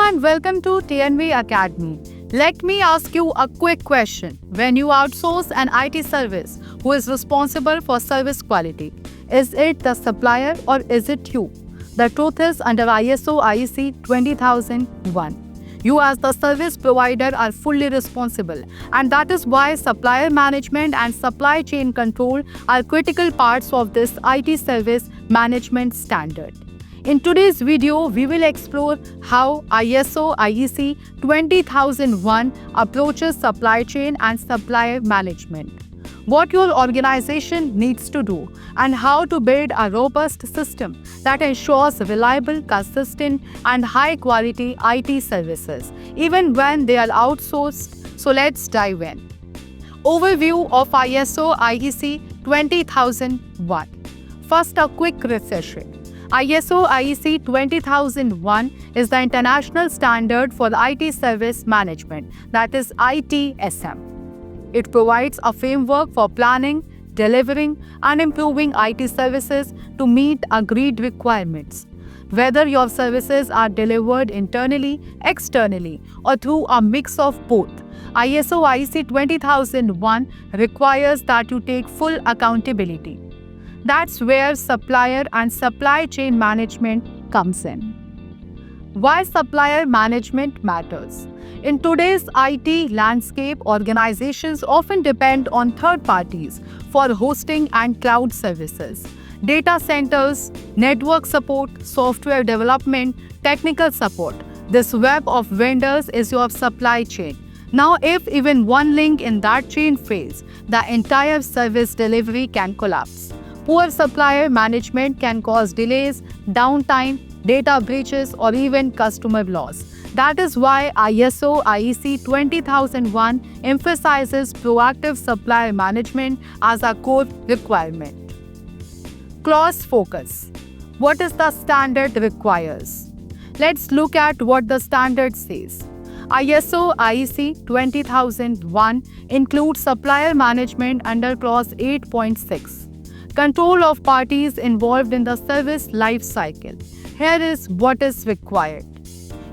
and welcome to TNV Academy. Let me ask you a quick question. When you outsource an IT service, who is responsible for service quality? Is it the supplier or is it you? The truth is, under ISO IEC 20001, you as the service provider are fully responsible, and that is why supplier management and supply chain control are critical parts of this IT service management standard. In today's video, we will explore how ISO IEC 20001 approaches supply chain and supplier management, what your organization needs to do, and how to build a robust system that ensures reliable, consistent, and high-quality IT services, even when they are outsourced. So let's dive in. Overview of ISO IEC 20001. First, a quick refresher. ISO IEC 20001 is the international standard for IT service management, that is ITSM. It provides a framework for planning, delivering, and improving IT services to meet agreed requirements. Whether your services are delivered internally, externally, or through a mix of both, ISO IEC 20001 requires that you take full accountability. That's where supplier and supply chain management comes in. Why supplier management matters? In today's IT landscape, organizations often depend on third parties for hosting and cloud services, data centers, network support, software development, technical support. This web of vendors is your supply chain. Now, if even one link in that chain fails, the entire service delivery can collapse. Poor supplier management can cause delays, downtime, data breaches, or even customer loss. That is why ISO IEC 20001 emphasizes proactive supplier management as a core requirement. Clause focus. What is the standard requires? Let's look at what the standard says. ISO IEC 20001 includes supplier management under clause 8.6. Control of parties involved in the service life cycle. Here is what is required.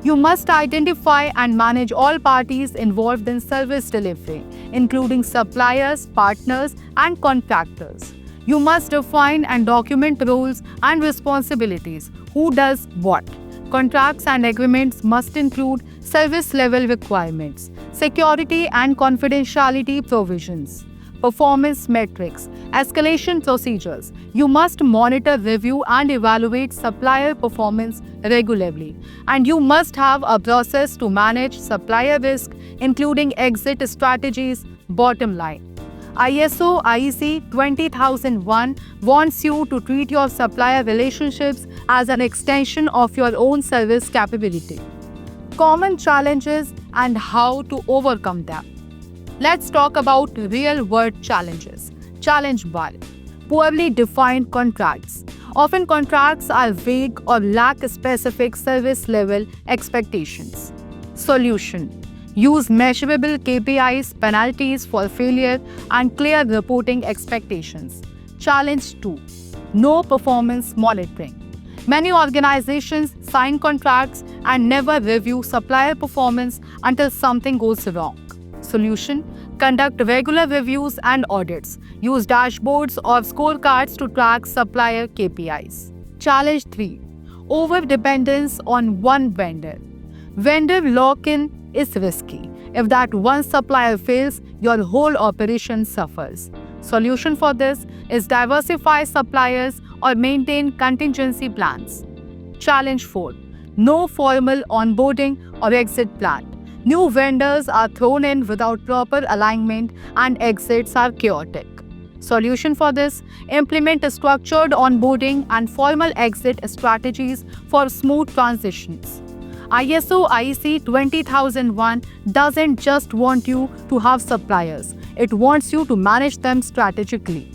You must identify and manage all parties involved in service delivery, including suppliers, partners, and contractors. You must define and document roles and responsibilities. Who does what? Contracts and agreements must include service level requirements, security and confidentiality provisions, performance metrics, escalation procedures. You must monitor, review, and evaluate supplier performance regularly. And you must have a process to manage supplier risk, including exit strategies. Bottom line, ISO IEC 20001 wants you to treat your supplier relationships as an extension of your own service capability. Common challenges and how to overcome them. Let's talk about real-world challenges. Challenge 1. Poorly defined contracts. Often contracts are vague or lack specific service level expectations. Solution. Use measurable KPIs, penalties for failure, and clear reporting expectations. Challenge 2. No performance monitoring. Many organizations sign contracts and never review supplier performance until something goes wrong. Solution. Conduct regular reviews and audits. Use dashboards or scorecards to track supplier KPIs. Challenge 3. Over-dependence on one vendor. Vendor lock-in is risky. If that one supplier fails, your whole operation suffers. Solution for this is diversify suppliers or maintain contingency plans. Challenge 4. No formal onboarding or exit plan. New vendors are thrown in without proper alignment and exits are chaotic. Solution for this: implement a structured onboarding and formal exit strategies for smooth transitions. ISO IEC 20001 doesn't just want you to have suppliers, it wants you to manage them strategically.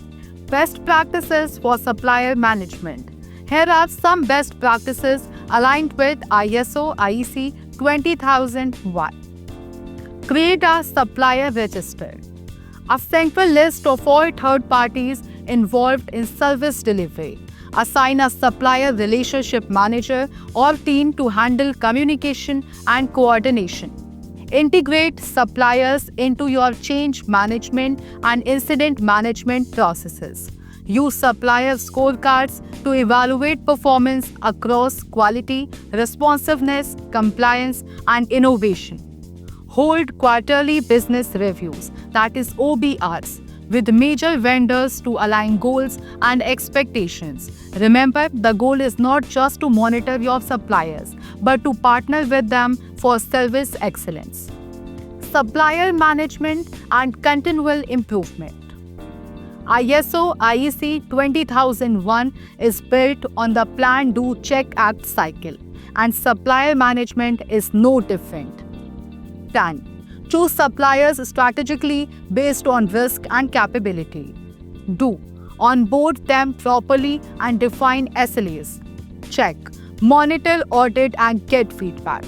Best practices for supplier management. Here are some best practices aligned with ISO IEC 20001. Create a supplier register. A central list of all third parties involved in service delivery. Assign a supplier relationship manager or team to handle communication and coordination. Integrate suppliers into your change management and incident management processes. Use supplier scorecards to evaluate performance across quality, responsiveness, compliance, and innovation. Hold quarterly business reviews, that is OBRs, with major vendors to align goals and expectations. Remember, the goal is not just to monitor your suppliers, but to partner with them for service excellence. Supplier management and continual improvement. ISO IEC 20001 is built on the Plan, Do, Check, Act cycle, and supplier management is no different. 10. Choose suppliers strategically based on risk and capability. Do. Onboard them properly and define SLAs. Check. Monitor, audit, and get feedback.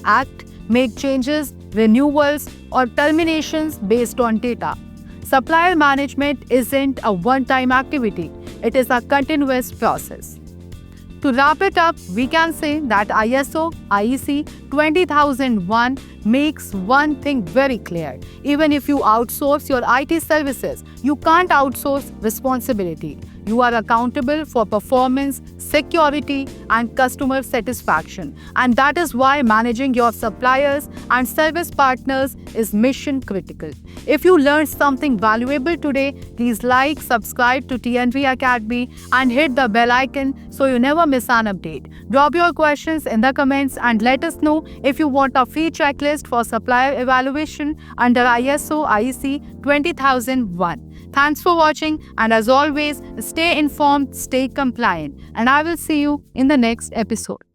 Act. Make changes, renewals, or terminations based on data. Supplier management isn't a one-time activity. It is a continuous process. To wrap it up, we can say that ISO IEC 20001 makes one thing very clear. Even if you outsource your IT services, you can't outsource responsibility. You are accountable for performance, security, and customer satisfaction. And that is why managing your suppliers and service partners is mission critical. If you learned something valuable today, please like, subscribe to TNV Academy, and hit the bell icon so you never miss an update. Drop your questions in the comments and let us know if you want a free checklist for supplier evaluation under ISO IEC 20001. Thanks for watching, and as always, stay informed, stay compliant, and I will see you in the next episode.